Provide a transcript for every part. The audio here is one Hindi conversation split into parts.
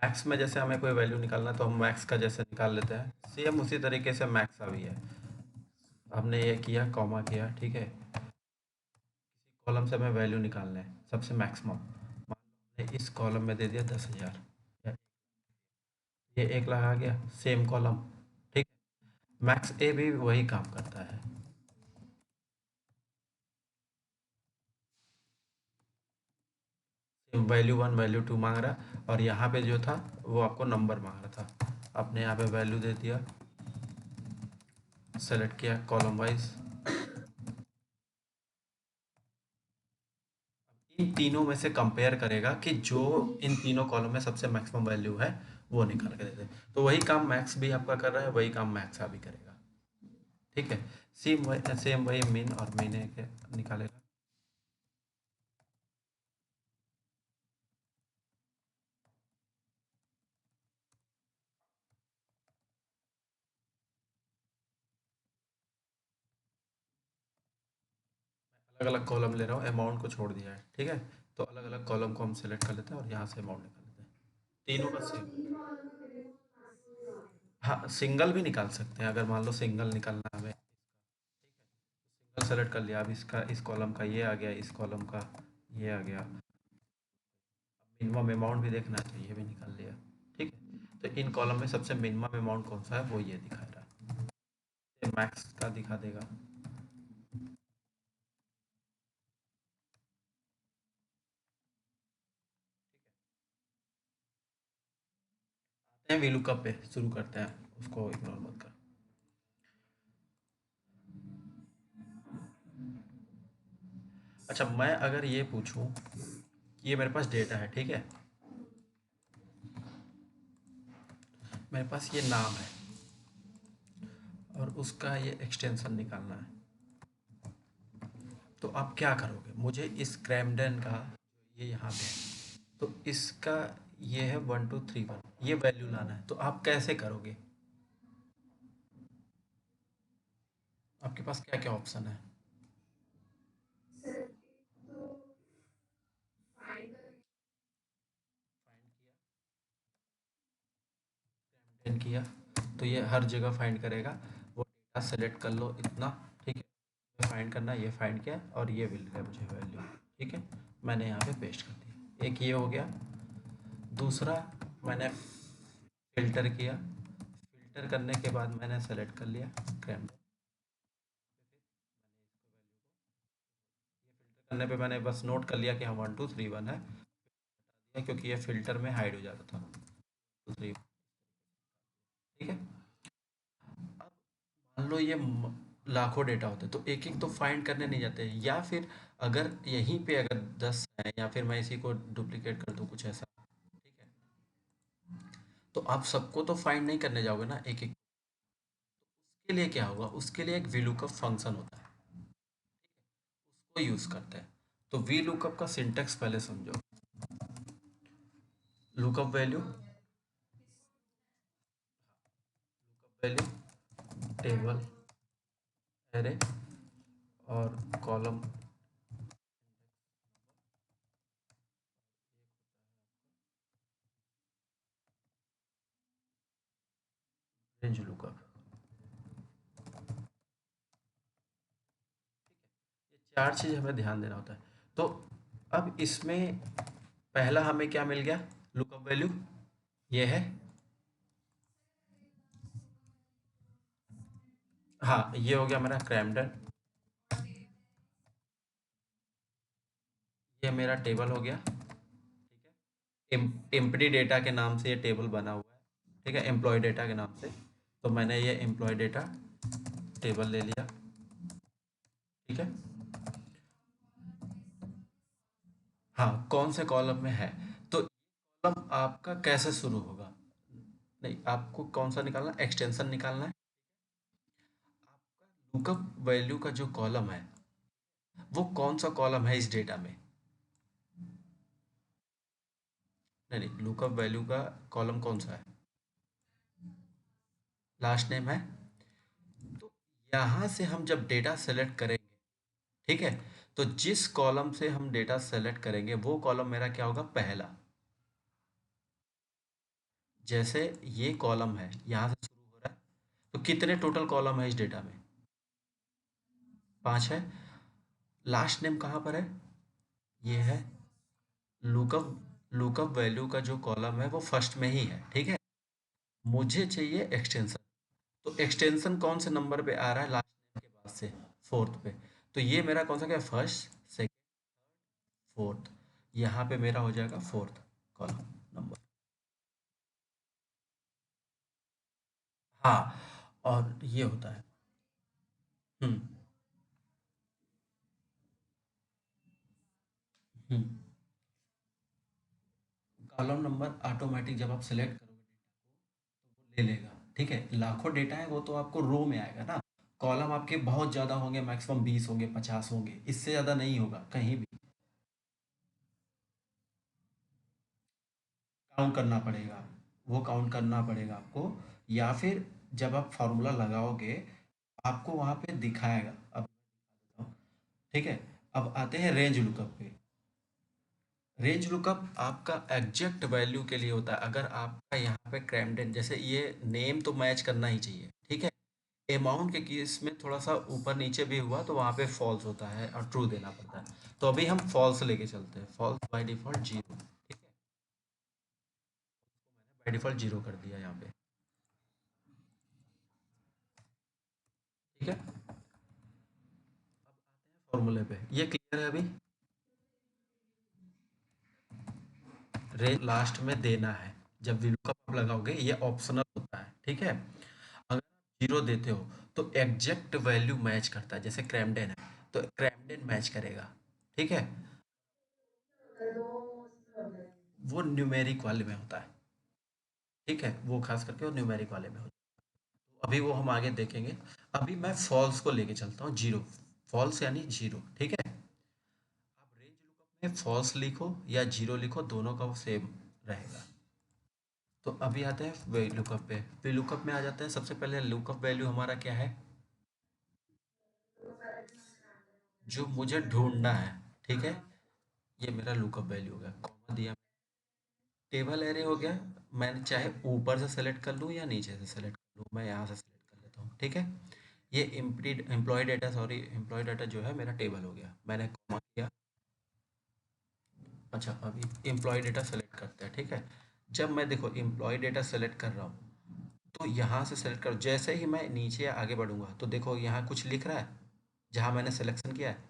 मैक्स में जैसे हमें कोई वैल्यू निकालना है तो हम मैक्स का जैसे निकाल लेते हैं, सेम उसी तरीके से मैक्स का भी है। हमने ये किया, कॉमा किया, ठीक है। कॉलम से हमें वैल्यू निकालना है सबसे मैक्सिमम। मान लो हमने इस कॉलम में दे दिया 10,000, ये 1 लाख आ गया, सेम कॉलम, ठीक है। मैक्स ए भी वही काम करता है। वैल्यू 1 वैल्यू 2 मांग रहा है, और यहाँ पे जो था वो आपको नंबर मांग रहा था। आपने यहाँ पे वैल्यू दे दिया, सेलेक्ट किया कॉलम वाइज। इन तीनों में से कंपेयर करेगा कि जो इन तीनों कॉलम में सबसे मैक्सिमम वैल्यू है वो निकाल के दे दे। तो वही काम मैक्स भी आपका कर रहा है, वही काम मैक्स भी करेगा, ठीक है। सेम वही मिन और महीने के निकालेगा। अलग अलग कॉलम ले रहा हूँ, अमाउंट को छोड़ दिया है, ठीक है। तो अलग अलग कॉलम को हम सेलेक्ट कर लेते हैं और यहाँ से अमाउंट निकाल लेते हैं, तीनों का सेम। हाँ, सिंगल भी निकाल सकते हैं, अगर मान लो सिंगल निकालना है हमें, सिंगल सेलेक्ट कर लिया। अब इसका, इस कॉलम का ये आ गया, इस कॉलम का ये आ गया। मिनिमम अमाउंट भी देखना है तो ये भी निकाल लिया, ठीक है। तो इन कॉलम में सबसे मिनिमम अमाउंट कौन सा है वो ये दिखा रहा है, ये मैक्स का दिखा देगा। आते हैं वीलुकअप पे, शुरू करते हैं, उसको इग्नोर मत कर। अच्छा, मैं अगर ये पूछूं कि ये मेरे पास डेटा है, ठीक है, मेरे पास ये नाम है और उसका ये एक्सटेंशन निकालना है, तो आप क्या करोगे? मुझे इस क्रैमडन का, ये यहाँ पे है, तो इसका ये है 1231, ये वैल्यू लाना है, तो आप कैसे करोगे? आपके पास क्या क्या ऑप्शन है? फाइंड किया, क्रैमडन किया, तो ये हर जगह फाइंड करेगा। वो डेटा सेलेक्ट कर लो इतना, ठीक है। फाइंड करना, ये फाइंड किया और ये मिल गया मुझे वैल्यू, ठीक है। मैंने यहाँ पे पेस्ट कर दिया, एक ये हो गया। दूसरा, मैंने फ़िल्टर किया, फ़िल्टर करने के बाद मैंने सेलेक्ट कर लिया क्रैमडन। ये फ़िल्टर करने पे मैंने बस नोट कर लिया कि हाँ 1231 है, क्योंकि ये फ़िल्टर में हाइड हो जाता था, 2 3, ठीक है। अब मान लो ये लाखों डेटा होते तो एक एक तो फाइंड करने नहीं जाते, या फिर अगर यहीं पे अगर 10 है, या फिर मैं इसी को डुप्लीकेट कर दूँ कुछ ऐसा, ठीक है, तो आप सबको तो फाइंड नहीं करने जाओगे ना एक एक। उसके लिए क्या होगा, उसके लिए एक VLOOKUP फंक्शन होता है, उसको यूज करते हैं। तो VLOOKUP का सिंटेक्स पहले समझो। Lookup value, value, table, array और कॉलम, रेंज लुकअप। ये चार चीज हमें ध्यान देना होता है। तो अब इसमें पहला हमें क्या मिल गया, लुकअप वैल्यू, ये है। हाँ, ये हो गया मेरा क्रैमडन, ये मेरा टेबल हो गया, ठीक है। एम्प्टी डेटा के नाम से ये टेबल बना हुआ है, ठीक है, एम्प्लॉय डेटा के नाम से। तो मैंने ये एम्प्लॉय डेटा टेबल ले लिया, ठीक है। हाँ, कौन से कॉलम में है, तो कॉलम आपका कैसे शुरू होगा? नहीं, आपको कौन सा निकालना, एक्सटेंशन निकालना है। आपका लुकअप वैल्यू का जो कॉलम है वो कौन सा कॉलम है इस डेटा में? नहीं नहीं, लुकअप वैल्यू का कॉलम कौन सा है? लास्ट नेम है। तो यहाँ से हम जब डेटा सेलेक्ट करेंगे, ठीक है, तो जिस कॉलम से हम डेटा सेलेक्ट करेंगे वो कॉलम मेरा क्या होगा, पहला। जैसे ये कॉलम है, यहाँ से शुरू हो रहा है, तो कितने टोटल कॉलम है इस डेटा में? 5 है। लास्ट नेम कहाँ पर है? ये है। लुकअप लुकअप वैल्यू का जो कॉलम है वो फर्स्ट में ही है, ठीक है। मुझे चाहिए एक्सटेंशन। तो एक्सटेंशन कौन से नंबर पे आ रहा है लास्ट नेम के बाद से? फोर्थ पे। तो ये मेरा कौन सा क्या, फर्स्ट, सेकंड, फोर्थ। यहाँ पे मेरा हो जाएगा फोर्थ कॉलम नंबर। हाँ, और ये होता है। हम्म। हम्म। कॉलम नंबर ऑटोमेटिक जब आप सेलेक्ट करोगे ले लेगा, ठीक है। लाखों डेटा है वो तो आपको रो में आएगा ना। कॉलम आपके बहुत ज़्यादा होंगे, मैक्सिमम 20 होंगे, 50 होंगे, इससे ज़्यादा नहीं होगा कहीं भी। काउंट करना पड़ेगा, वो काउंट करना पड़ेगा आपको। या फिर जब आप फॉर्मूला लगाओगे आपको वहाँ पे दिखाएगा। अब ठीक है। अब आते हैं रेंज लुकअप पे। रेंज लुकअप आपका एग्जैक्ट वैल्यू के लिए होता है। अगर आपका यहाँ पे क्रैमडन, जैसे ये नेम तो मैच करना ही चाहिए, ठीक है। अमाउंट के केस में थोड़ा सा ऊपर नीचे भी हुआ तो वहाँ पे फॉल्स होता है और ट्रू देना पड़ता है। तो अभी हम फॉल्स लेके चलते हैं, फॉल्स बाय डिफॉल्ट जीरो, ठीक है। बाय डिफॉल्ट जीरो कर दिया यहाँ पे, ठीक है। फॉर्मूले पे ये क्लियर है अभी? रेंज लास्ट में देना है। जब विलुकअप आप लगाओगे ये ऑप्शनल होता है, ठीक है। अगर आप जीरो देते हो तो एग्जैक्ट वैल्यू मैच करता है, जैसे क्रैमडन है तो क्रैमडन मैच करेगा, ठीक है। वो न्यूमेरिक वाले में होता है, ठीक है। वो खास करके वो न्यूमेरिक वाले में होता है। तो अभी वो हम आगे देखेंगे। अभी मैं फॉल्स को लेके चलता हूँ, जीरो। फॉल्स यानी जीरो, ठीक है। आप रेंज लुकअप में फॉल्स लिखो या जीरो लिखो, दोनों का वो सेम रहेगा। तो अभी आते हैं वे लुकअप पे। वे लुकअप में आ जाते हैं। सबसे पहले लुकअप वैल्यू हमारा क्या है, जो मुझे ढूंढना है, ठीक है। ये मेरा लुकअप वैल्यू हो गया, कॉमा दिया। टेबल एरे हो गया। मैं चाहे ऊपर से सेलेक्ट कर लूँ या नीचे से सेलेक्ट कर लूँ, मैं यहाँ से सेलेक्ट कर लेता हूँ, ठीक है। ये employ data, sorry employ data जो है मेरा टेबल हो गया, मैंने कॉमा किया। अच्छा, अभी एम्प्लॉय डेटा सेलेक्ट करते हैं, ठीक है। जब मैं देखो एम्प्लॉय डेटा सेलेक्ट कर रहा हूँ तो यहाँ से सेलेक्ट करो, जैसे ही मैं नीचे या आगे बढ़ूंगा तो देखो यहाँ कुछ लिख रहा है जहाँ मैंने सिलेक्शन किया है,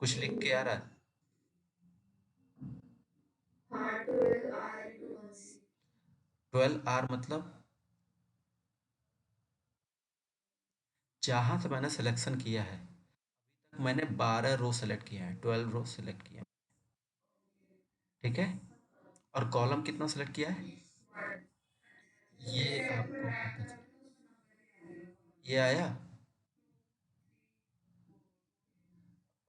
कुछ लिख के आ रहा है। 12 आर मतलब जहाँ से मैंने सिलेक्शन किया है, मैंने 12 रो सेलेक्ट किया है, 12 रो सेलेक्ट किया है, ठीक है। और कॉलम कितना सेलेक्ट किया है, ये आपको पता चल, ये आया।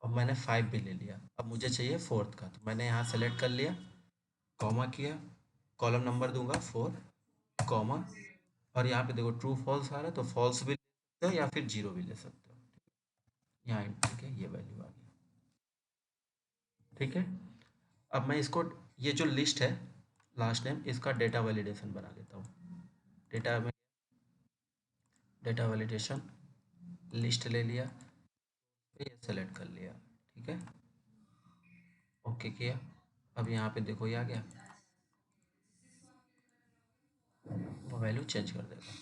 और मैंने 5 भी ले लिया, अब मुझे चाहिए फोर्थ का, तो मैंने यहाँ सेलेक्ट कर लिया, कॉमा किया, कॉलम नंबर दूंगा 4, कॉमा। और यहाँ पे देखो ट्रू फॉल्स आ रहा है, तो फॉल्स भी ले सकते हो या फिर जीरो भी ले सकते हो। यहाँ ठीक है, ये वैल्यू आ गई, ठीक है। अब मैं इसको, ये जो लिस्ट है लास्ट नेम, इसका डेटा वैलिडेशन बना लेता हूँ। डेटा में डेटा वैलिडेशन लिस्ट ले लिया, ये सेलेक्ट कर लिया, ठीक है। ओके किया। अब यहाँ पे देखो ये आ गया, वो वैल्यू चेंज कर देगा,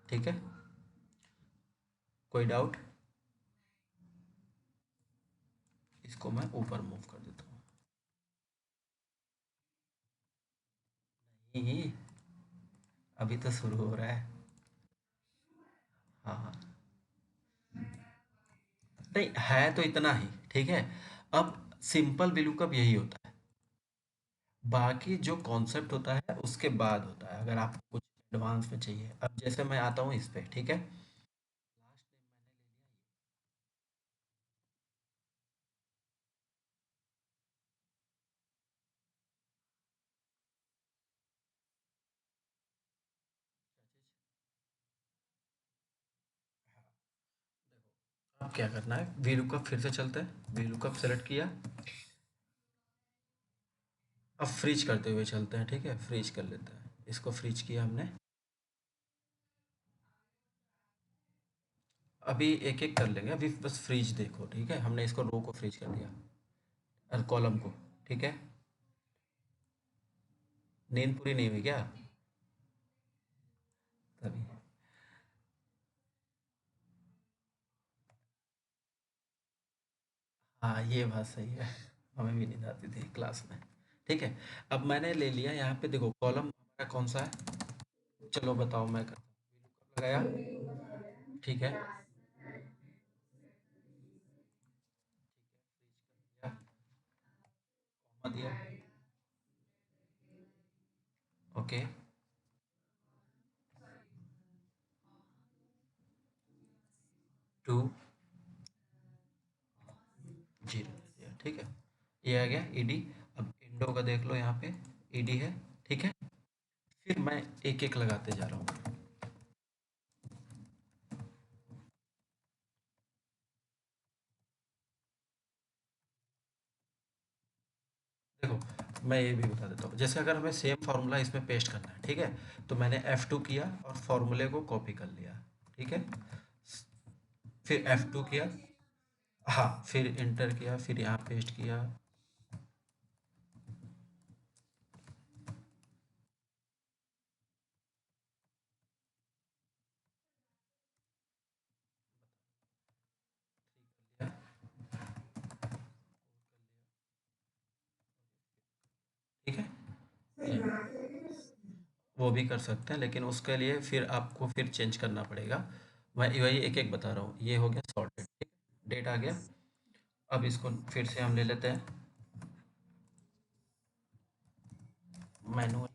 ठीक है। कोई डाउट? इसको मैं ऊपर मूव कर देता हूँ। नहीं, अभी तो शुरू हो रहा है। हाँ हाँ। नहीं है तो इतना ही, ठीक है। अब सिंपल VLOOKUP यही होता है, बाकी जो कॉन्सेप्ट होता है उसके बाद होता है, अगर आपको कुछ एडवांस में चाहिए। अब जैसे मैं आता हूँ इस पे, ठीक है। लास्ट नेम मैंने ले लिया ये। अब क्या करना है, VLOOKUP फिर से चलते हैं। VLOOKUP सेलेक्ट किया, अब फ्रीज करते हुए चलते हैं, ठीक है, फ्रीज कर लेते हैं, इसको फ्रीज किया हमने। अभी एक एक कर लेंगे, अभी बस फ्रीज देखो, ठीक है, हमने इसको रो को फ्रीज कर दिया और कॉलम को, ठीक है। नींद पूरी नहीं हुई क्या? तभी। हाँ, ये बात सही है, हमें भी नींद आती थी क्लास में। ठीक है, अब मैंने ले लिया यहाँ पे, देखो कॉलम हमारा कौन सा है, चलो बताओ, मैं करता हूँ, लगाया, ठीक है, या कॉमा दिया, ओके, 2 0 दिया, ठीक है, ये आ गया ईडी। अब इंडो का देख लो यहाँ पे, ईडी है, ठीक है। फिर मैं एक एक लगाते जा रहा हूँ। देखो, मैं ये भी बता देता हूँ, जैसे अगर हमें सेम फार्मूला इसमें पेस्ट करना है, ठीक है, तो मैंने F2 किया और फार्मूले को कॉपी कर लिया, ठीक है, फिर F2 किया, हाँ, फिर इंटर किया, फिर यहाँ पेस्ट किया। ठीक है, वो भी कर सकते हैं, लेकिन उसके लिए फिर आपको फिर चेंज करना पड़ेगा। मैं वही एक एक बता रहा हूँ, ये हो गया सॉर्टेड, ठीक है, डेट आ गया। अब इसको फिर से हम ले लेते हैं मैनुअल।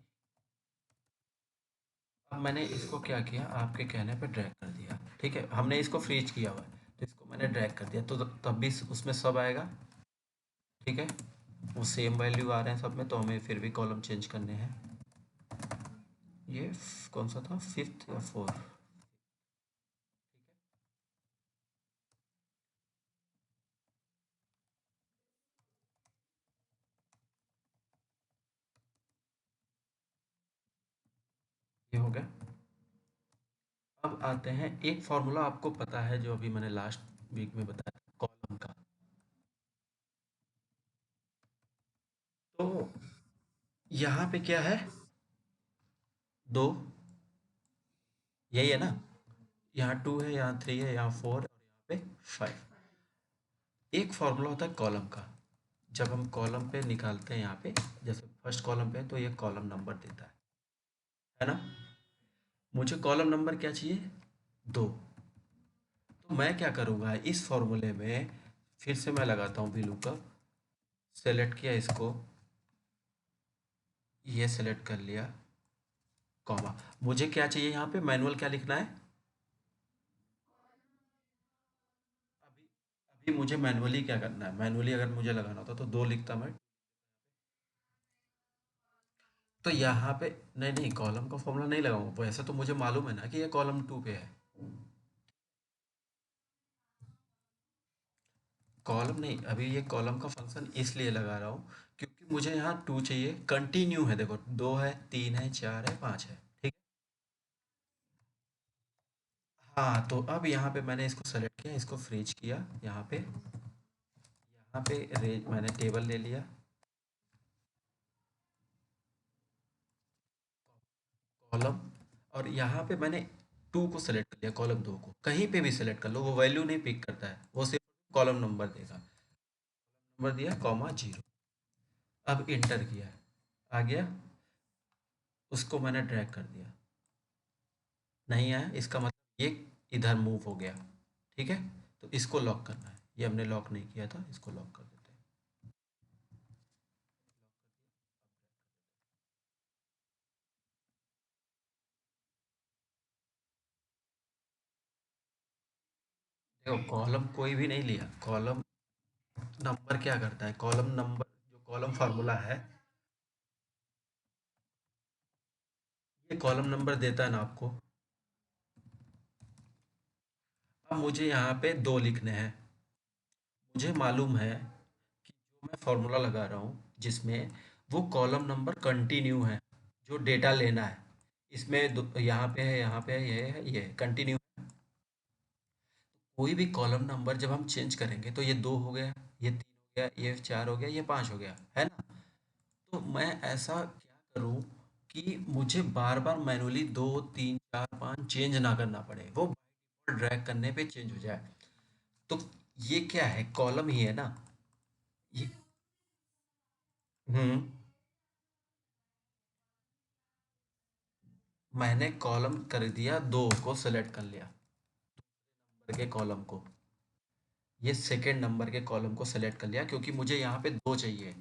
अब मैंने इसको क्या किया, आपके कहने पे ड्रैग कर दिया, ठीक है, हमने इसको फ्रीज किया हुआ है, तो इसको मैंने ड्रैग कर दिया, तो तब भी उसमें सब आएगा, ठीक है, वो सेम वैल्यू आ रहे हैं सब में, तो हमें फिर भी कॉलम चेंज करने हैं। ये कौन सा था, फिफ्थ या फोर्थ? ये हो गया। अब आते हैं, एक फॉर्मूला आपको पता है जो अभी मैंने लास्ट वीक में बताया, कॉलम का। तो यहाँ पे क्या है, दो, यही है ना, यहाँ 2 है, यहाँ 3 है, यहाँ 4 और यहाँ पे 5। एक फॉर्मूला होता है कॉलम का, जब हम कॉलम पे निकालते हैं यहाँ पे, जैसे फर्स्ट कॉलम पे है, तो ये कॉलम नंबर देता है ना। मुझे कॉलम नंबर क्या चाहिए, 2। तो मैं क्या करूँगा, इस फॉर्मूले में फिर से मैं लगाता हूँ बिलू का, सेलेक्ट किया इसको, ये सेलेक्ट कर लिया, कॉमा, मुझे क्या चाहिए यहाँ पे, मैनुअल क्या लिखना है, अभी अभी मुझे मैनुअली क्या करना है, मैनुअली अगर मुझे लगाना होता तो 2 लिखता मैं। तो यहाँ पे नहीं नहीं, कॉलम का फॉर्मूला नहीं लगाऊंगा, वैसे तो मुझे मालूम है ना कि ये कॉलम 2 पे है। कॉलम नहीं, अभी ये कॉलम का फंक्शन इसलिए लगा रहा हूँ क्योंकि मुझे यहाँ 2 चाहिए, कंटिन्यू है, देखो 2 है, 3 है, 4 है, 5 है, ठीक है। हाँ, तो अब यहाँ पे मैंने इसको सेलेक्ट किया, इसको फ्रीज किया, यहाँ पे मैंने टेबल ले लिया, कॉलम, और यहाँ पे मैंने 2 को सेलेक्ट कर लिया, कॉलम 2 को कहीं पे भी सेलेक्ट कर लो, वो वैल्यू नहीं पिक करता है, वो सिर्फ कॉलम नंबर देगा, नंबर दिया, कॉमा 0। अब इंटर किया, आ गया, उसको मैंने ड्रैग कर दिया, नहीं आया, इसका मतलब ये इधर मूव हो गया, ठीक है। तो इसको लॉक करना है, ये हमने लॉक नहीं किया था, इसको लॉक कर देते हैं। देखो, कॉलम कोई भी नहीं लिया, कॉलम नंबर क्या करता है, कॉलम नंबर जो कॉलम फार्मूला है, ये कॉलम नंबर देता है ना आपको। अब मुझे यहाँ पे 2 लिखने हैं, मुझे मालूम है कि जो मैं फार्मूला लगा रहा हूँ जिसमें वो कॉलम नंबर कंटिन्यू है जो डेटा लेना है। इसमें यहाँ पे है, यहाँ पे है, ये है कंटिन्यू। कोई भी कॉलम नंबर जब हम चेंज करेंगे तो ये 2 हो गया, ये 3 हो गया, ये 4 हो गया, ये 5 हो गया, है ना? तो मैं ऐसा क्या करूँ कि मुझे बार बार मैनुअली 2 3 4 5 चेंज ना करना पड़े, वो ड्रैग करने पे चेंज हो जाए। तो ये क्या है, कॉलम ही है ना ये। हम्म। मैंने कॉलम कर दिया, 2 को सेलेक्ट कर लिया, नंबर के कॉलम को, ये सेकेंड नंबर के कॉलम को सेलेक्ट कर लिया क्योंकि मुझे यहाँ पे 2 चाहिए।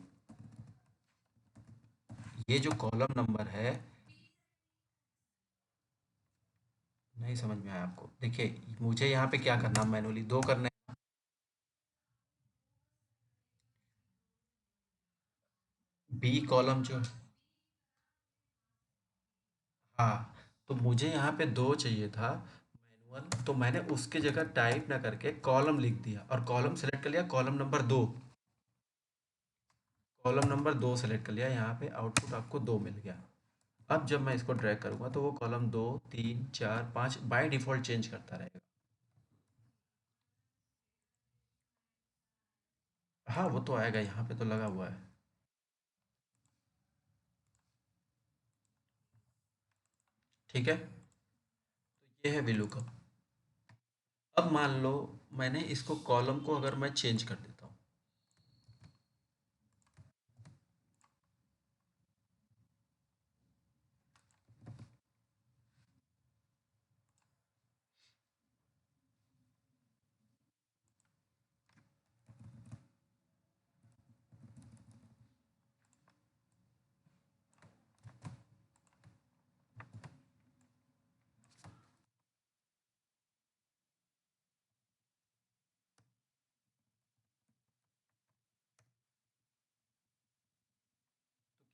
ये जो कॉलम नंबर है, नहीं समझ में आया आपको? देखिए मुझे यहाँ पे क्या करना, मैनुअली 2 करने। बी कॉलम जो, हाँ, तो मुझे यहाँ पे 2 चाहिए था मैनुअल, तो मैंने उसके जगह टाइप ना करके कॉलम लिख दिया और कॉलम सेलेक्ट कर लिया, column number 2। Column number 2 select कर लिया, यहाँ पे आउटपुट आपको 2 मिल गया। अब जब मैं इसको ड्रैग करूँगा तो वो कॉलम 2 3 4 5 बाय डिफ़ॉल्ट चेंज करता रहेगा। हाँ, वो तो आएगा, यहाँ पे तो लगा हुआ है। ठीक है? तो ये है VLOOKUP। अब मान लो मैंने इसको कॉलम को अगर मैं चेंज कर देता हूँ,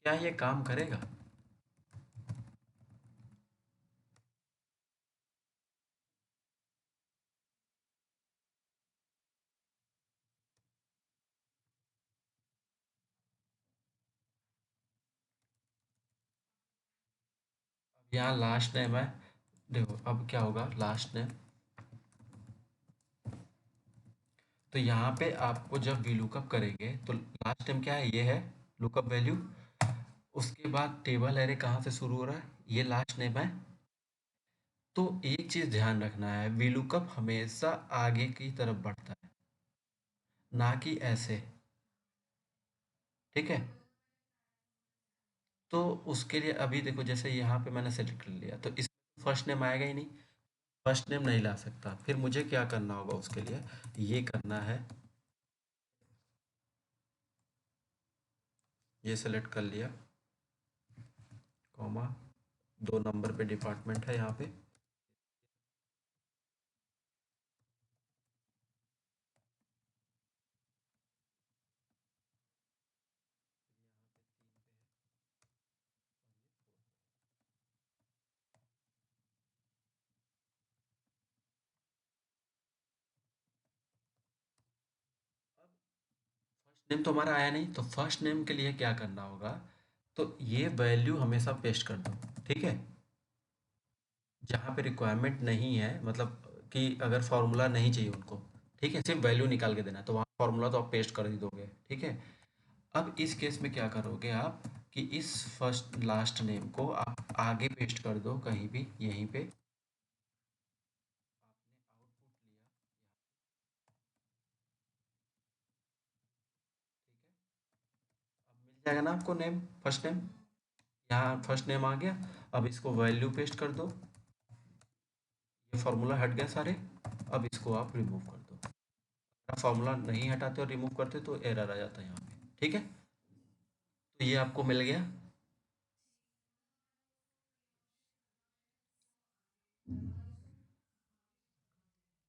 क्या ये काम करेगा? अब यहाँ लास्ट नेम है, देखो अब क्या होगा लास्ट नेम। तो यहाँ पे आपको जब भी लुकअप करेंगे तो लास्ट नेम क्या है, ये है लुकअप वैल्यू। उसके बाद टेबल एरे कहाँ से शुरू हो रहा है, ये लास्ट नेम है। तो एक चीज़ ध्यान रखना है, वीलुकअप हमेशा आगे की तरफ बढ़ता है, ना कि ऐसे। ठीक है? तो उसके लिए अभी देखो, जैसे यहाँ पे मैंने सेलेक्ट कर लिया तो इसमें फर्स्ट नेम आएगा ही नहीं, फर्स्ट नेम नहीं ला सकता। फिर मुझे क्या करना होगा उसके लिए, ये करना है, ये सेलेक्ट कर लिया, कॉमा, 2 नंबर पे डिपार्टमेंट है यहाँ पे। फर्स्ट नेम तो हमारा आया नहीं, तो फर्स्ट नेम के लिए क्या करना होगा, तो ये वैल्यू हमेशा पेस्ट कर दो। ठीक है? जहाँ पे रिक्वायरमेंट नहीं है, मतलब कि अगर फार्मूला नहीं चाहिए उनको, ठीक है, सिर्फ वैल्यू निकाल के देना है, तो वहाँ फार्मूला तो आप पेस्ट कर ही दोगे। ठीक है? अब इस केस में क्या करोगे आप, कि इस फर्स्ट लास्ट नेम को आप आगे पेस्ट कर दो कहीं भी, यहीं पे आपने आउटपुट लिया, ठीक है? अब मिल जाएगा ना आपको नेम, फर्स्ट नेम, यहाँ फर्स्ट नेम आ गया। अब इसको वैल्यू पेस्ट कर दो, ये फार्मूला हट गया सारे। अब इसको आप रिमूव कर दो, अगर फार्मूला नहीं हटाते और रिमूव करते तो एरर आ जाता है यहाँ पे। ठीक है? तो ये आपको मिल गया।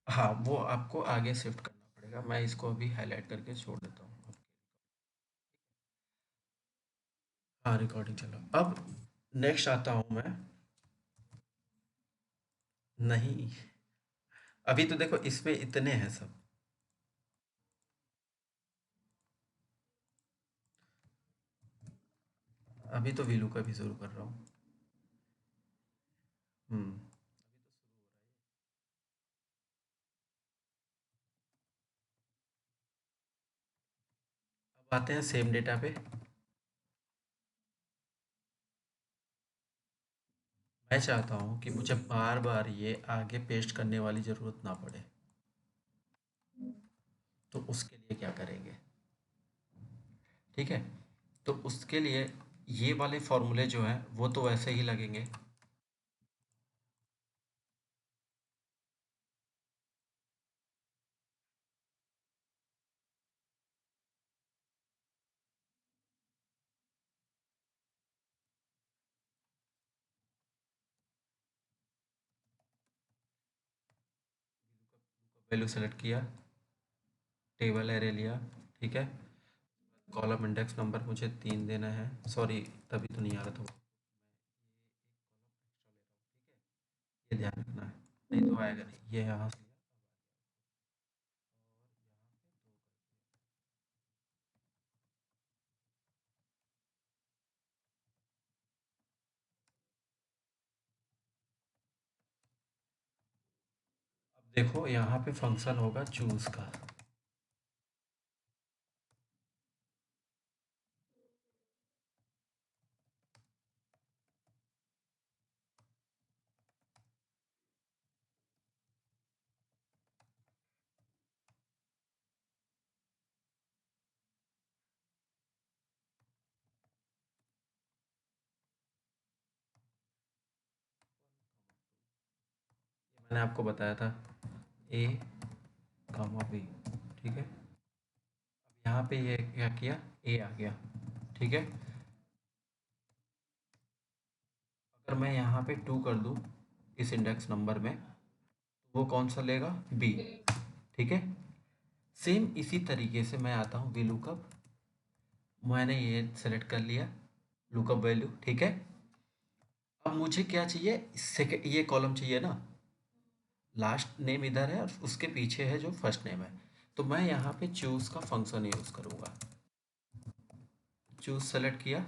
हाँ, वो आपको आगे शिफ्ट करना पड़ेगा, मैं इसको अभी हाईलाइट करके छोड़ देता हूँ। हाँ, रिकॉर्डिंग चलो। अब नेक्स्ट आता हूँ मैं। नहीं, अभी तो देखो इसमें इतने हैं सब। अभी तो वीलू का भी शुरू कर रहा हूँ। हम्म। अब आते हैं सेम डेटा पे। मैं चाहता हूँ कि मुझे बार बार ये आगे पेस्ट करने वाली ज़रूरत ना पड़े। तो उसके लिए क्या करेंगे? ठीक है, तो उसके लिए ये वाले फॉर्मूले जो हैं वो तो वैसे ही लगेंगे। वैल्यू सेलेक्ट किया, टेबल एरे लिया। ठीक है, कॉलम इंडेक्स नंबर मुझे 3 देना है। सॉरी, तभी तो नहीं आ रहा था वो। ये ध्यान रखना है, नहीं तो आएगा नहीं। ये यहाँ से अब देखो यहाँ पे फंक्शन होगा चूज का। मैंने आपको बताया था ए कॉमा बी। ठीक है, अब यहाँ पे ये क्या किया, ए आ गया। ठीक है, अगर मैं यहाँ पे 2 कर दूँ इस इंडेक्स नंबर में, तो वो कौन सा लेगा, बी। ठीक है, सेम इसी तरीके से मैं आता हूँ वी लुकअप। मैंने ये सेलेक्ट कर लिया लुकअप वैल्यू। ठीक है, अब मुझे क्या चाहिए, सेकेंड ये कॉलम चाहिए ना। लास्ट नेम इधर है और उसके पीछे है जो फर्स्ट नेम है। तो मैं यहाँ पे चूज का फंक्शन यूज करूँगा। चूज सेलेक्ट किया,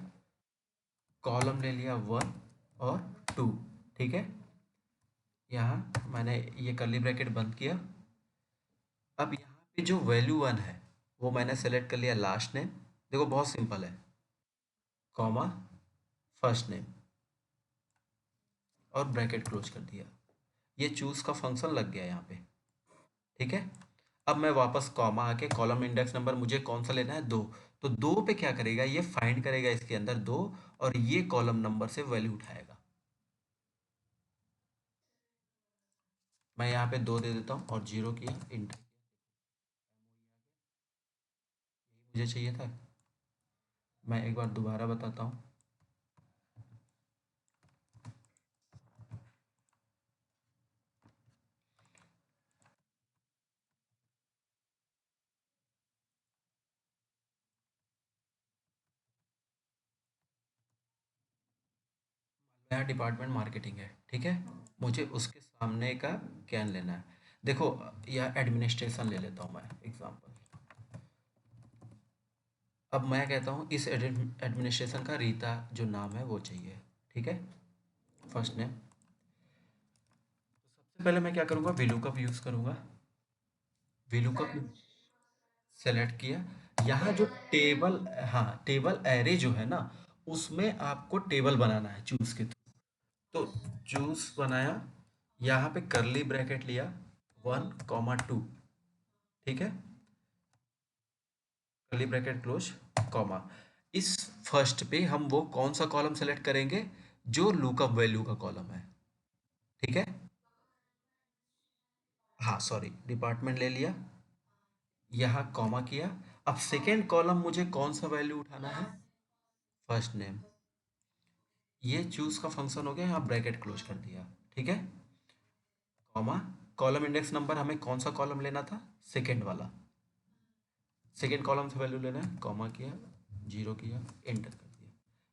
कॉलम ले लिया 1 और 2। ठीक है, यहाँ मैंने ये कर्ली ब्रैकेट बंद किया। अब यहाँ पे जो वैल्यू 1 है वो मैंने सेलेक्ट कर लिया लास्ट नेम। देखो बहुत सिंपल है, कॉमा फर्स्ट नेम और ब्रैकेट क्लोज कर दिया। ये चूज का फंक्शन लग गया यहाँ पे। ठीक है, अब मैं वापस कॉमा आके कॉलम इंडेक्स नंबर मुझे कौन सा लेना है, 2। तो 2 पे क्या करेगा, ये फाइंड करेगा इसके अंदर 2 और ये कॉलम नंबर से वैल्यू उठाएगा। मैं यहाँ पे 2 दे देता हूँ और 0 किया, इंटर। मुझे चाहिए था। मैं एक बार दोबारा बताता हूँ। मेरा डिपार्टमेंट मार्केटिंग है। ठीक है, मुझे उसके सामने का कैन लेना है। देखो, या एडमिनिस्ट्रेशन ले लेता हूँ मैं एग्जांपल। अब मैं कहता हूँ इस एडमिनिस्ट्रेशन का रीता जो नाम है वो चाहिए। ठीक है, फर्स्ट नेम। सबसे पहले मैं क्या करूँगा, वीलुकअप यूज़ करूँगा। वीलुकअप सेलेक्ट किया, यहाँ जो टेबल, हाँ टेबल एरे जो है ना, उसमें आपको टेबल बनाना है चूज के थ्रू। तो चूज बनाया, यहाँ पे करली ब्रैकेट लिया 1 कॉमा 2। ठीक है, करली ब्रैकेट क्लोज, कॉमा। इस फर्स्ट पे हम वो कौन सा कॉलम सेलेक्ट करेंगे, जो लुकअप वैल्यू का कॉलम है। ठीक है, हाँ सॉरी, डिपार्टमेंट ले लिया, यहाँ कॉमा किया। अब सेकेंड कॉलम मुझे कौन सा वैल्यू उठाना है, फर्स्ट नेम। ये चूज का फंक्शन हो गया, यहाँ ब्रैकेट क्लोज कर दिया। ठीक है, कॉमा, कॉलम इंडेक्स नंबर हमें कौन सा कॉलम लेना था, सेकेंड वाला। सेकेंड कॉलम से वैल्यू लेना है, कॉमा किया, 0 किया, एंटर कर दिया।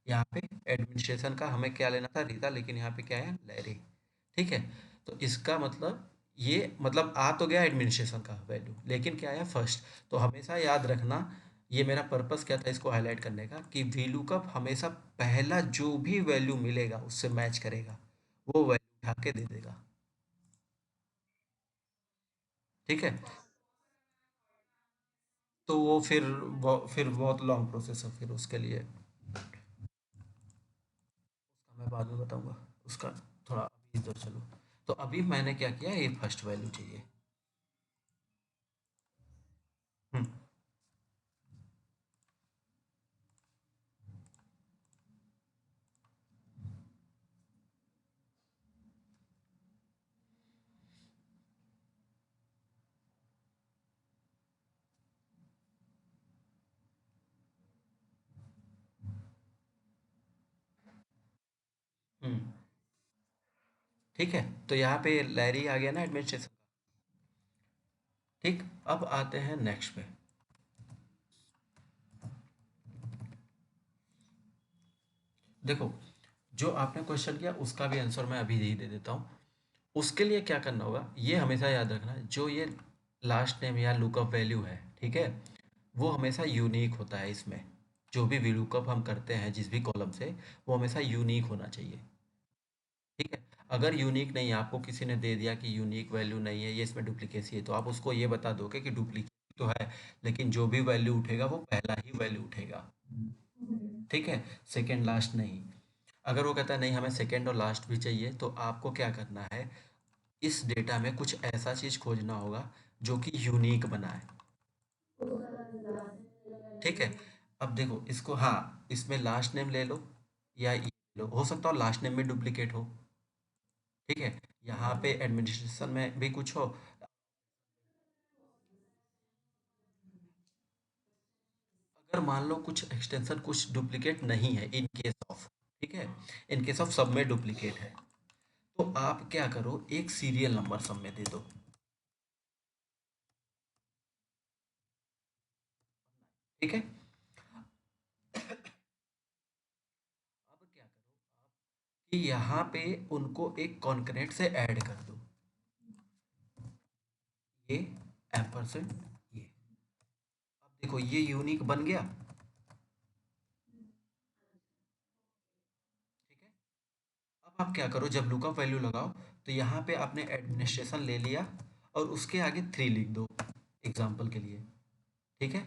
यहाँ पे एडमिनिस्ट्रेशन का हमें क्या लेना था, रीता, लेकिन यहाँ पे क्या है, लैरी। ठीक है, तो इसका मतलब ये मतलब आ तो गया एडमिनिस्ट्रेशन का वैल्यू, लेकिन क्या है, फर्स्ट। तो हमेशा याद रखना, ये मेरा पर्पस क्या था इसको हाईलाइट करने का, कि VLOOKUP हमेशा पहला जो भी वैल्यू मिलेगा उससे मैच करेगा, वो वैल्यू उठा के दे देगा। ठीक है, तो वो फिर बहुत लॉन्ग प्रोसेस है फिर उसके लिए, उसका मैं बाद में बताऊंगा उसका। थोड़ा अभी इधर चलो। तो अभी मैंने क्या किया, ये फर्स्ट वैल्यू चाहिए। हम्म। हम्म। ठीक है, तो यहाँ पे लैरी आ गया ना एडमिनिस्ट्रेशन। ठीक, अब आते हैं नेक्स्ट पे। देखो, जो आपने क्वेश्चन किया उसका भी आंसर मैं अभी ही दे देता हूँ। उसके लिए क्या करना होगा, ये हमेशा याद रखना, जो ये लास्ट नेम या लुकअप वैल्यू है, ठीक है, वो हमेशा यूनिक होता है इसमें। जो भी लुकअप हम करते हैं जिस भी कॉलम से, वो हमेशा यूनिक होना चाहिए। ठीक है, अगर यूनिक नहीं है, आपको किसी ने दे दिया कि यूनिक वैल्यू नहीं है, ये इसमें डुप्लीकेसी है, तो आप उसको ये बता दोगे कि डुप्लीकेसी तो है, लेकिन जो भी वैल्यू उठेगा वो पहला ही वैल्यू उठेगा। ठीक है, सेकंड लास्ट नहीं। अगर वो कहता है नहीं हमें सेकंड और लास्ट भी चाहिए, तो आपको क्या करना है, इस डेटा में कुछ ऐसा चीज खोजना होगा जो कि यूनिक बनाए। ठीक है, अब देखो इसको, हाँ इसमें लास्ट नेम ले लो या ये ले लो, हो सकता हो लास्ट नेम में डुप्लीकेट हो। ठीक है, यहाँ पे एडमिनिस्ट्रेशन में भी कुछ हो। अगर मान लो कुछ एक्सटेंशन कुछ डुप्लीकेट नहीं है, इन केस ऑफ, ठीक है, इन केस ऑफ सब में डुप्लीकेट है, तो आप क्या करो, एक सीरियल नंबर सब में दे दो। ठीक है, अब क्या करो कि यहाँ पे उनको एक कॉन्करेंट से ऐड कर दो, ये एम्परसेंड, ये। अब देखो ये यूनिक बन गया। ठीक है, अब आप क्या करो, जब लुकअप वैल्यू लगाओ, तो यहाँ पे आपने एडमिनिस्ट्रेशन ले लिया और उसके आगे 3 लिख दो एग्जाम्पल के लिए। ठीक है,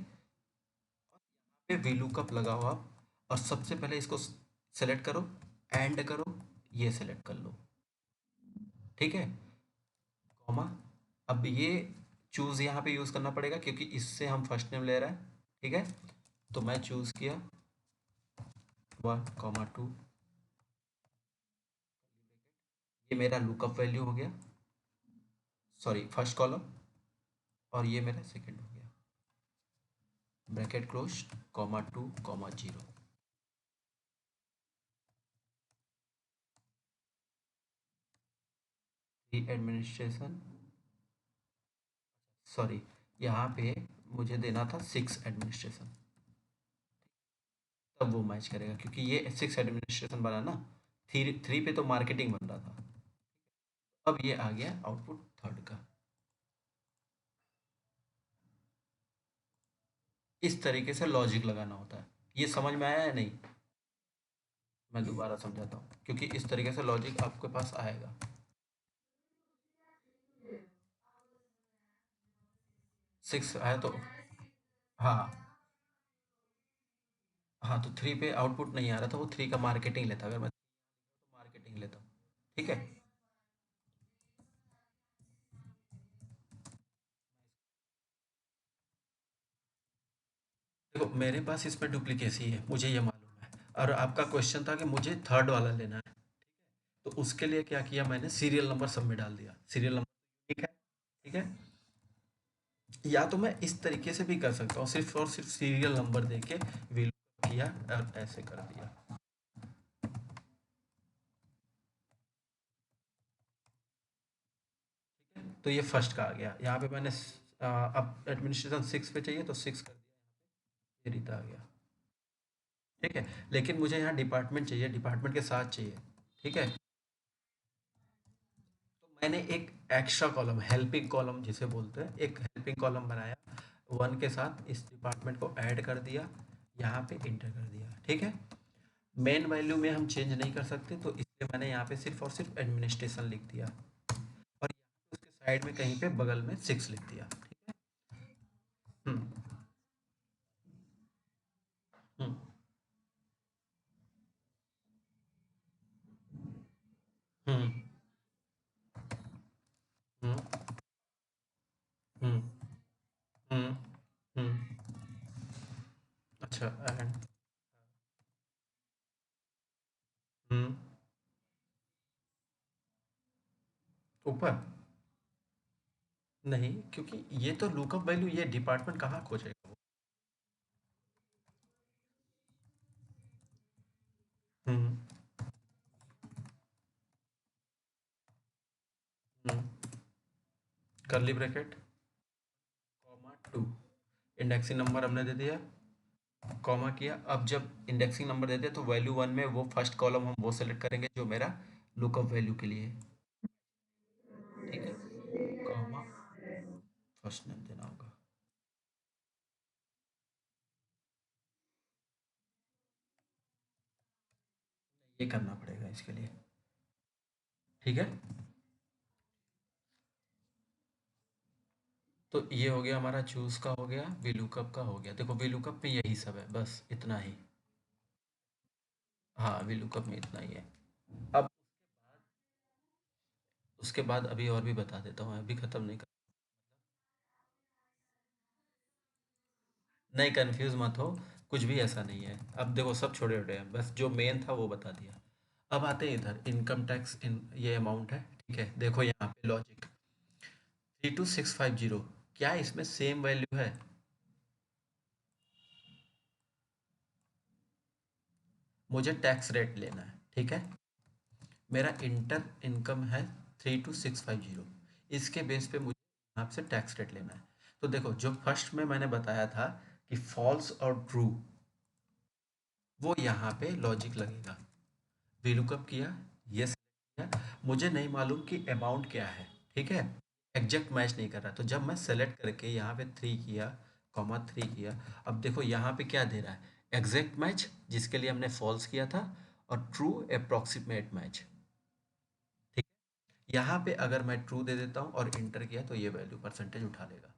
पे वी लुकअप लगाओ आप, और सबसे पहले इसको सेलेक्ट करो, एंड करो, ये सेलेक्ट कर लो। ठीक है, कॉमा। अब ये चूज यहाँ पे यूज करना पड़ेगा क्योंकि इससे हम फर्स्ट नेम ले रहे हैं। ठीक है, तो मैं चूज किया 1, 2, ये मेरा लुकअप वैल्यू हो गया, सॉरी फर्स्ट कॉलम, और ये मेरा सेकंड हो गया, ब्रैकेट क्लोज, (2, 0). एडमिनिस्ट्रेशन, सॉरी, यहाँ पे मुझे देना था 6 एडमिनिस्ट्रेशन, तब वो मैच करेगा क्योंकि ये 6 एडमिनिस्ट्रेशन बना ना, 3 पे तो मार्केटिंग बन रहा था। अब ये आ गया आउटपुट थर्ड का। इस तरीके से लॉजिक लगाना होता है। ये समझ में आया या नहीं? मैं दोबारा समझाता हूँ क्योंकि इस तरीके से लॉजिक आपके पास आएगा। 6 आया तो, हाँ, हाँ तो 3 पे आउटपुट नहीं आ रहा था, वो 3 का मार्केटिंग लेता, अगर मैं मार्केटिंग लेता हूँ। ठीक है, देखो मेरे पास इसमें डुप्लीकेसी है, मुझे ये मालूम है, और आपका क्वेश्चन था कि मुझे थर्ड वाला लेना है, तो उसके लिए क्या किया मैंने, सीरियल नंबर सब में डाल दिया, सीरियल नंबर। ठीक है, ठीक है, या तो मैं इस तरीके से भी कर सकता हूँ, सिर्फ और सिर्फ सीरियल नंबर देके विल किया और ऐसे कर दिया। तो ये फर्स्ट का आ गया, यहाँ पे मैंने अब एडमिनिस्ट्रेशन 6 पे चाहिए तो 6 कर दिया, ये रीता आ गया। ठीक है, लेकिन मुझे यहाँ डिपार्टमेंट चाहिए, डिपार्टमेंट के साथ चाहिए। ठीक है, तो मैंने एक एक्स्ट्रा कॉलम, हेल्पिंग कॉलम जिसे बोलते हैं, एक हेल्पिंग कॉलम बनाया, 1 के साथ इस डिपार्टमेंट को ऐड कर दिया, यहाँ पे इंटर कर दिया, ठीक है। मेन वैल्यू में हम चेंज नहीं कर सकते, तो इसलिए मैंने यहाँ पे सिर्फ और सिर्फ एडमिनिस्ट्रेशन लिख दिया, और यहाँ पे उसके साइड में कहीं पे बगल में 6 लिख दिया, ठीक है। हम्म। हम्म। हम्म। हम्म। हम्म। हम्म। हम्म। अच्छा एंड। हम्म। ऊपर नहीं, क्योंकि ये तो लुकअप वैल्यू, ये डिपार्टमेंट कहाँ खोजेगा वो। हम्म। हम्म। करली ब्रैकेट, कॉमा 2, इंडेक्सिंग नंबर हमने दे दिया, कॉमा किया। अब जब इंडेक्सिंग नंबर देते हैं तो वैल्यू 1 में वो फर्स्ट कॉलम हम वो सेलेक्ट करेंगे जो मेरा लुकअप वैल्यू के लिए है, ठीक है, कॉमा फर्स्ट नेम देना होगा। ये करना पड़ेगा इसके लिए, ठीक है। तो ये हो गया हमारा चूज का, हो गया वीलुकअप का, हो गया। देखो वीलुकअप में यही सब है, बस इतना ही। हाँ, वीलुकअप में इतना ही है। अब उसके बाद अभी और भी बता देता हूँ, अभी खत्म नहीं कर। नहीं, कंफ्यूज मत हो, कुछ भी ऐसा नहीं है। अब देखो सब छोटे छोटे हैं, बस जो मेन था वो बता दिया। अब आते हैं इधर, इनकम टैक्स इन ये अमाउंट है, ठीक है। देखो यहाँ पे लॉजिक, 32650, क्या इसमें सेम वैल्यू है? मुझे टैक्स रेट लेना है, ठीक है। मेरा इंटर इनकम है 32650, इसके बेस पे मुझे आपसे टैक्स रेट लेना है। तो देखो जो फर्स्ट में मैंने बताया था कि फॉल्स और ट्रू, वो यहाँ पे लॉजिक लगेगा। वीलुकअप किया, ये select किया, मुझे नहीं मालूम कि अमाउंट क्या है, ठीक है। एग्जैक्ट मैच नहीं कर रहा, तो जब मैं सेलेक्ट करके यहाँ पे 3 किया, कॉमा 3 किया, अब देखो यहाँ पे क्या दे रहा है, एग्जैक्ट मैच जिसके लिए हमने फॉल्स किया था, और ट्रू अप्रोक्सीमेट मैच, ठीक है। यहाँ पे अगर मैं ट्रू दे देता हूँ और इंटर किया तो ये वैल्यू परसेंटेज उठा लेगा।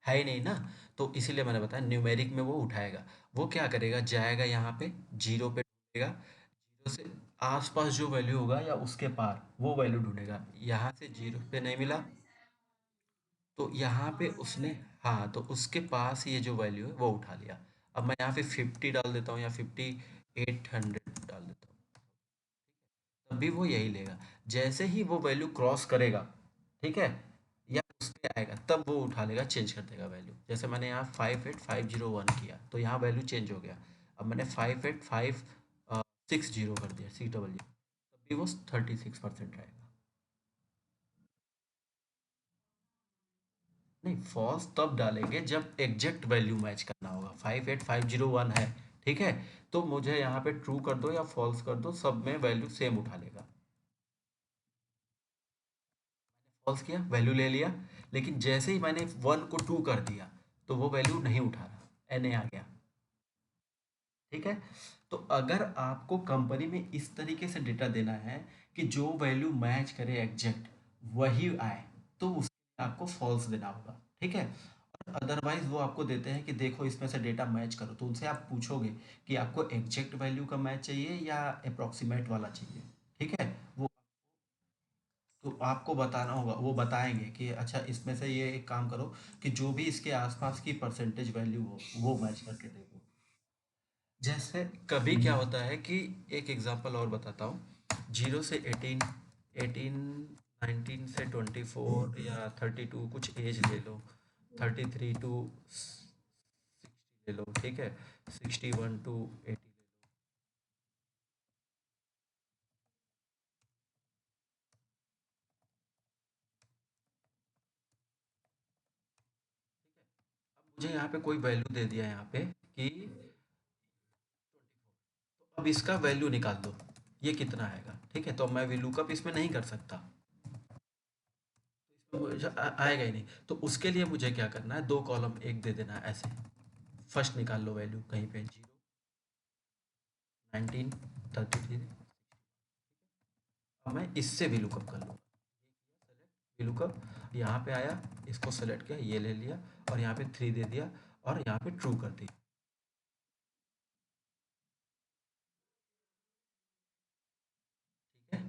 है ही नहीं ना, तो इसीलिए मैंने बताया न्यूमेरिक में वो उठाएगा। वो क्या करेगा, जाएगा यहाँ पे जीरो पे ढूंढेगा, जीरो से आसपास जो वैल्यू होगा या उसके पार वो वैल्यू ढूंढेगा। यहाँ से जीरो पे नहीं मिला, तो यहाँ पे उसने, हाँ, तो उसके पास ये जो वैल्यू है वो उठा लिया। अब मैं यहाँ पे 50 डाल देता हूँ या 5800 डाल देता हूँ, तभी वो यही लेगा। जैसे ही वो वैल्यू क्रॉस करेगा, ठीक है, या उस पे आएगा, तब वो उठा लेगा, चेंज कर देगा वैल्यू। जैसे मैंने यहाँ 58501 किया तो यहाँ वैल्यू चेंज हो गया। अब मैंने 58560 कर दिया, 600, तभी वो 36% रहेगा। नहीं, फॉल्स तब डालेंगे जब एग्जैक्ट वैल्यू मैच करना होगा। 58501 है, ठीक है, तो मुझे यहाँ पे ट्रू कर दो या फॉल्स कर दो, सब में वैल्यू सेम उठा लेगा। फॉल्स किया, वैल्यू ले लिया, लेकिन जैसे ही मैंने 1 को 2 कर दिया तो वो वैल्यू नहीं उठा रहा, एन ए आ गया, ठीक है। तो अगर आपको कंपनी में इस तरीके से डेटा देना है कि जो वैल्यू मैच करे एग्जैक्ट वही आए, तो उसके लिए आपको फॉल्स देना होगा, ठीक है। और अदरवाइज वो आपको देते हैं कि देखो इसमें से डेटा मैच करो, तो उनसे आप पूछोगे कि आपको एग्जैक्ट वैल्यू का मैच चाहिए या अप्रोक्सीमेट वाला चाहिए, ठीक है। वो तो आपको बताना होगा, वो बताएंगे कि अच्छा इसमें से ये एक काम करो कि जो भी इसके आसपास की परसेंटेज वैल्यू हो वो मैच करके देखो। जैसे कभी क्या होता है कि, एक एग्जांपल और बताता हूँ, 0 से 18, 18, 19 से 24 या 32 कुछ एज ले लो, 33 टू 60 ले लो, ठीक है, 61 टू 80 ले लो। अब मुझे यहाँ पे कोई वैल्यू दे दिया यहाँ पे कि 24, तो अब इसका वैल्यू निकाल दो, ये कितना आएगा, ठीक है। तो मैं वी लुकअप इसमें नहीं कर सकता, आएगा ही नहीं। तो उसके लिए मुझे क्या करना है, दो कॉलम एक दे देना है ऐसे। फर्स्ट निकाल लो वैल्यू कहीं पे, 0, 19, 33। अब मैं इससे भी लुकअप कर लूँगा, वी लुकअप यहाँ पे आया, इसको सेलेक्ट किया, ये ले लिया और यहाँ पे 3 दे दिया और यहाँ पे ट्रू कर दिया, ठीक है।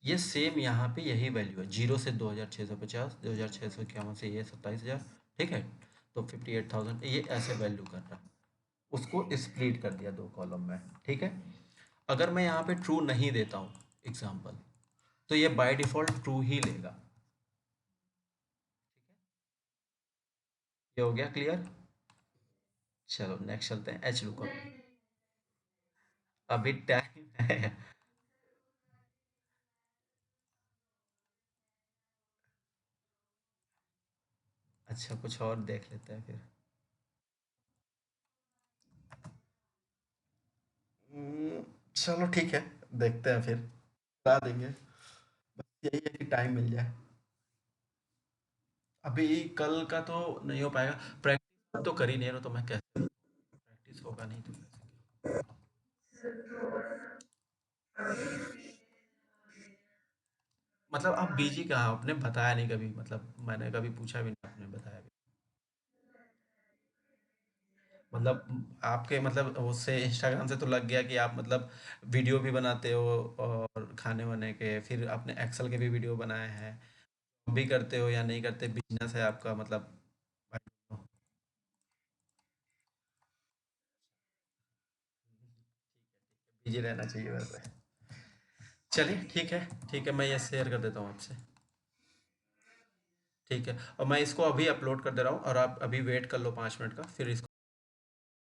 ये सेम यहाँ पे यही वैल्यू है, 0 से 2650, 2651 से ये 27,000, ठीक है। तो 58,000 ये ऐसे वैल्यू कर रहा, उसको स्प्लिट कर दिया दो कॉलम में, ठीक है। अगर मैं यहाँ पे ट्रू नहीं देता हूँ एग्जाम्पल, तो ये बाय डिफॉल्ट ट्रू ही लेगा, ठीक है। ये हो गया क्लियर। चलो नेक्स्ट चलते हैं, एच लुकअप। अभी टाइम है। अच्छा कुछ और देख लेते हैं फिर। चलो ठीक है, देखते हैं फिर, बता देंगे, बस यही है कि टाइम मिल जाए। अभी कल का तो नहीं हो पाएगा, प्रैक्टिस तो कर ही नहीं रहा, तो मैं कैसे, प्रैक्टिस होगा नहीं तो कैसे। मतलब आप बीजी कहाँ, आपने बताया नहीं कभी, मतलब मैंने कभी पूछा भी नहीं, आपने बताया भी। मतलब आपके मतलब उससे इंस्टाग्राम से तो लग गया कि आप मतलब वीडियो भी बनाते हो और खाने वाने के, फिर आपने एक्सेल के भी वीडियो बनाए हैं, भी करते हो या नहीं करते, बिजनेस है आपका मतलब। बिजी रहना चाहिए वैसे। चलिए ठीक है, ठीक है, मैं ये शेयर कर देता हूँ आपसे। ठीक है, और मैं इसको अभी अपलोड कर दे रहा हूँ और आप अभी वेट कर लो 5 मिनट का, फिर इसको